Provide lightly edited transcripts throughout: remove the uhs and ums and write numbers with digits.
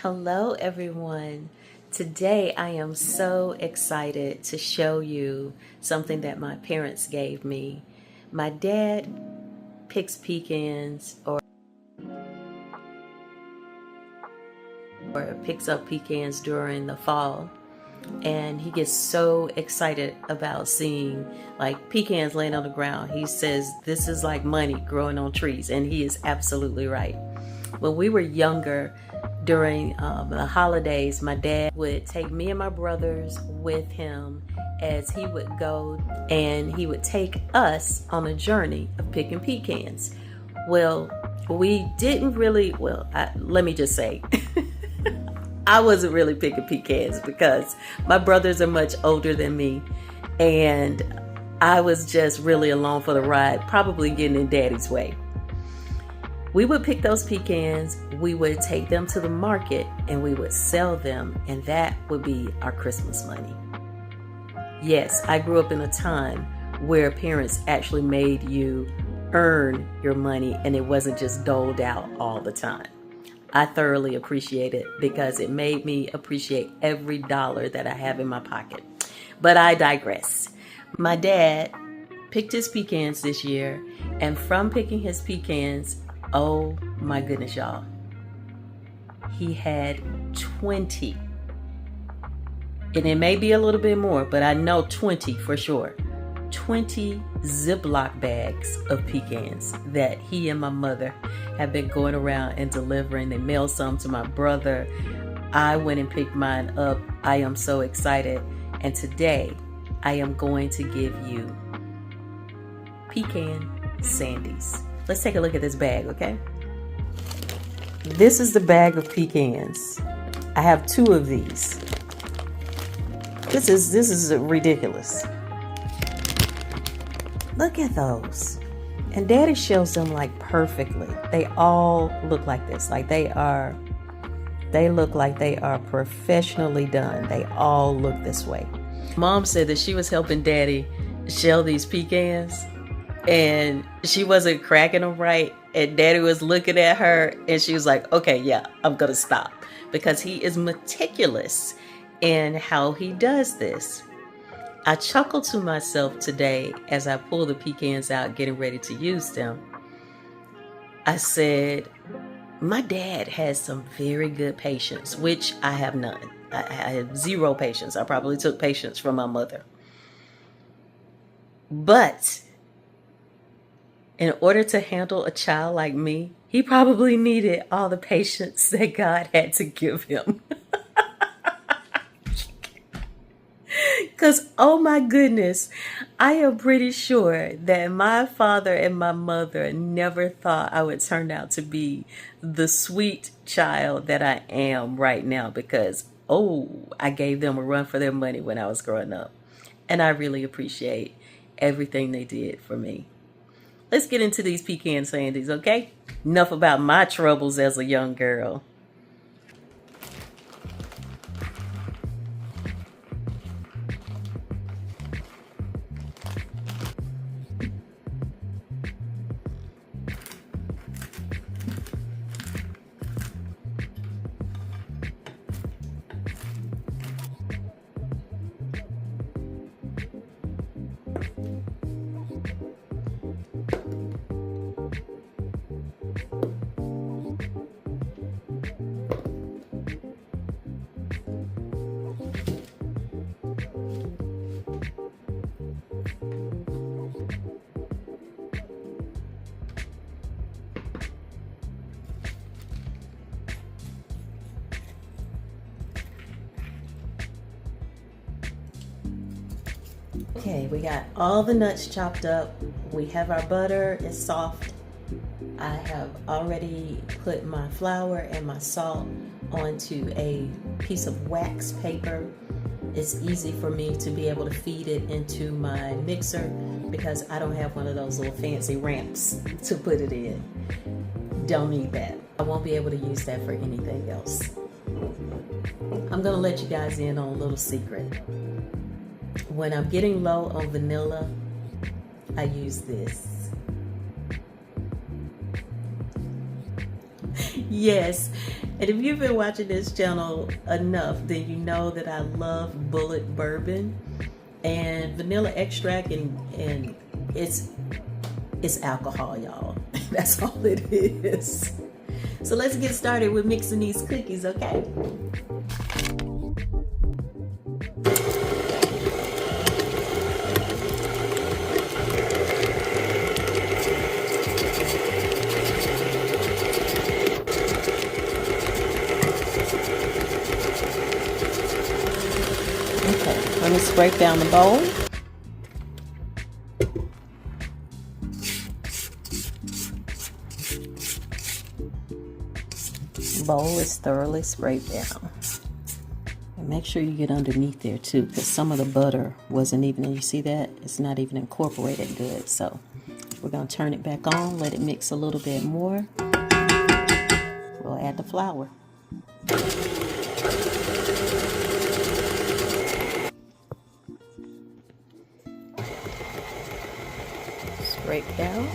Hello, everyone. Today I am so excited to show you something that my parents gave me. My dad picks pecans or picks up pecans during the fall, and he gets so excited about seeing like pecans laying on the ground. He says this is like money growing on trees, and he is absolutely right. When we were younger, during the holidays, my dad would take me and my brothers with him as he would go, and he would take us on a journey of picking pecans. Well, we didn't really, let me just say, I wasn't really picking pecans because my brothers are much older than me, and I was just really along for the ride, probably getting in Daddy's way. We would pick those pecans, we would take them to the market, and we would sell them, and that would be our Christmas money. Yes, I grew up in a time where parents actually made you earn your money, and it wasn't just doled out all the time. I thoroughly appreciate it because it made me appreciate every dollar that I have in my pocket. But I digress. My dad picked his pecans this year, and from picking his pecans, oh my goodness, y'all, he had 20. And it may be a little bit more, but I know 20 for sure. 20 Ziploc bags of pecans that he and my mother have been going around and delivering. They mailed some to my brother. I went and picked mine up. I am so excited. And today I am going to give you pecan Sandies. Let's take a look at this bag, okay? This is the bag of pecans. I have 2 of these. This is ridiculous. Look at those. And Daddy shows them like perfectly. They all look like this. Like they look like they are professionally done. They all look this way. Mom said that she was helping Daddy shell these pecans, and she wasn't cracking them right, and Daddy was looking at her, and she was like, okay, yeah, I'm gonna stop, because he is meticulous in how he does this. I chuckled to myself today as I pulled the pecans out, getting ready to use them. I said, my dad has some very good patience, which I have none. I have 0 patience. I probably took patience from my mother. But in order to handle a child like me, he probably needed all the patience that God had to give him. Because, oh my goodness, I am pretty sure that my father and my mother never thought I would turn out to be the sweet child that I am right now, because, I gave them a run for their money when I was growing up. And I really appreciate everything they did for me. Let's get into these pecan Sandies, okay? Enough about my troubles as a young girl. Okay, we got all the nuts chopped up. We have our butter, it's soft. I have already put my flour and my salt onto a piece of wax paper. It's easy for me to be able to feed it into my mixer because I don't have one of those little fancy ramps to put it in. Don't need that. I won't be able to use that for anything else. I'm gonna let you guys in on a little secret. When I'm getting low on vanilla, I use this. Yes, and if you've been watching this channel enough, then you know that I love bullet bourbon and vanilla extract, and it's alcohol, y'all. That's all it is. So let's get started with mixing these cookies, okay? Okay, let me scrape down the bowl. Bowl is thoroughly scraped down. And make sure you get underneath there too, because some of the butter wasn't even, and you see that? It's not even incorporated good. So we're going to turn it back on, let it mix a little bit more. We'll add the flour. Scrape down.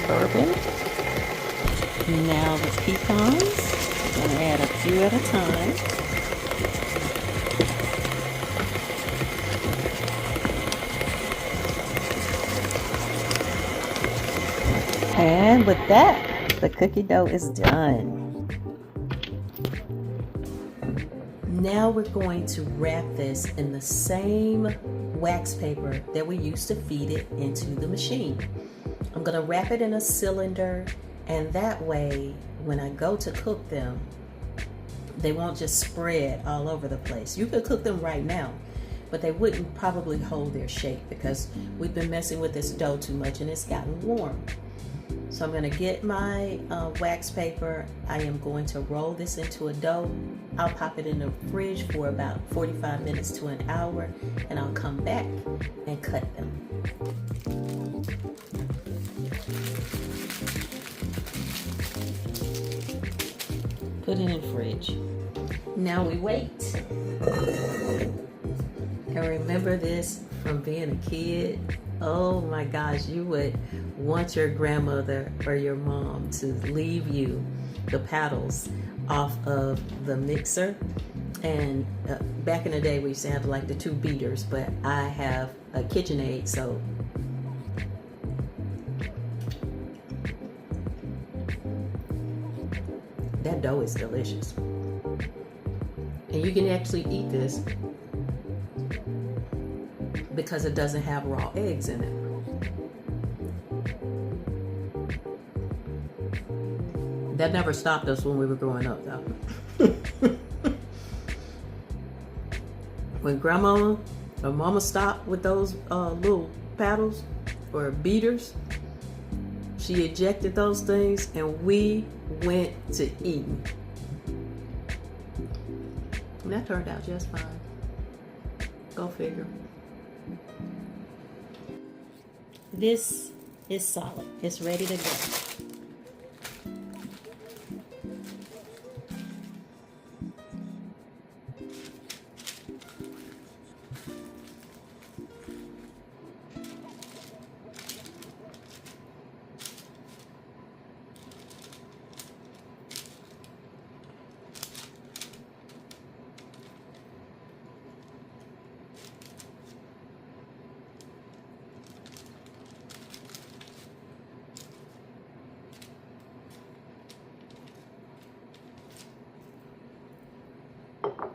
Bourbon. Now the pecans. I'm going to add a few at a time. And with that, the cookie dough is done. Now we're going to wrap this in the same wax paper that we used to feed it into the machine. I'm going to wrap it in a cylinder, and that way when I go to cook them, they won't just spread all over the place. You could cook them right now, but they wouldn't probably hold their shape because we've been messing with this dough too much and it's gotten warm. So I'm going to get my wax paper. I am going to roll this into a dough. I'll pop it in the fridge for about 45 minutes to an hour, and I'll come back and cut them. Put it in the fridge. Now we wait. And remember this from being a kid. Oh my gosh, you would want your grandmother or your mom to leave you the paddles off of the mixer. And back in the day, we used to have like the 2 beaters, but I have a KitchenAid, so that dough is delicious. And you can actually eat this because it doesn't have raw eggs in it. That never stopped us when we were growing up, though. When grandma or mama stopped with those little paddles or beaters, she ejected those things and we went to eating. And that turned out just fine. Go figure. This is solid. It's ready to go.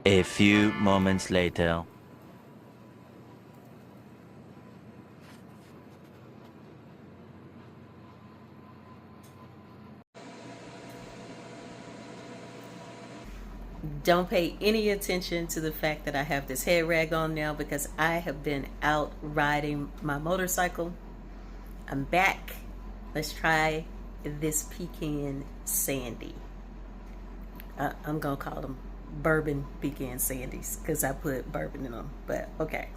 A few moments later. Don't pay any attention to the fact that I have this head rag on now because I have been out riding my motorcycle. I'm back. Let's try this pecan sandy. I'm gonna call them bourbon pecan sandies because I put bourbon in them, but okay.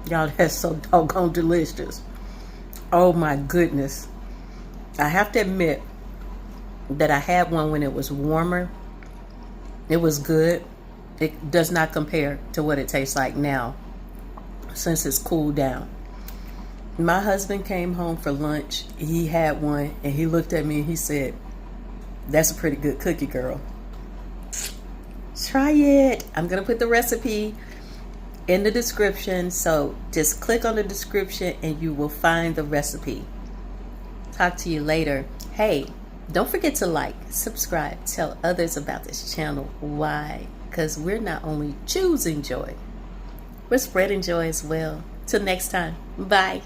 Y'all, that's so doggone delicious. Oh my goodness. I have to admit that I had one when it was warmer It was good. It does not compare to what it tastes like now since it's cooled down. My husband came home for lunch. He had one and he looked at me and he said, "That's a pretty good cookie, girl. Try it." I'm going to put the recipe in the description. So just click on the description and you will find the recipe. Talk to you later. Hey, don't forget to like, subscribe, tell others about this channel. Why? Because we're not only choosing joy, we're spreading joy as well. Till next time. Bye.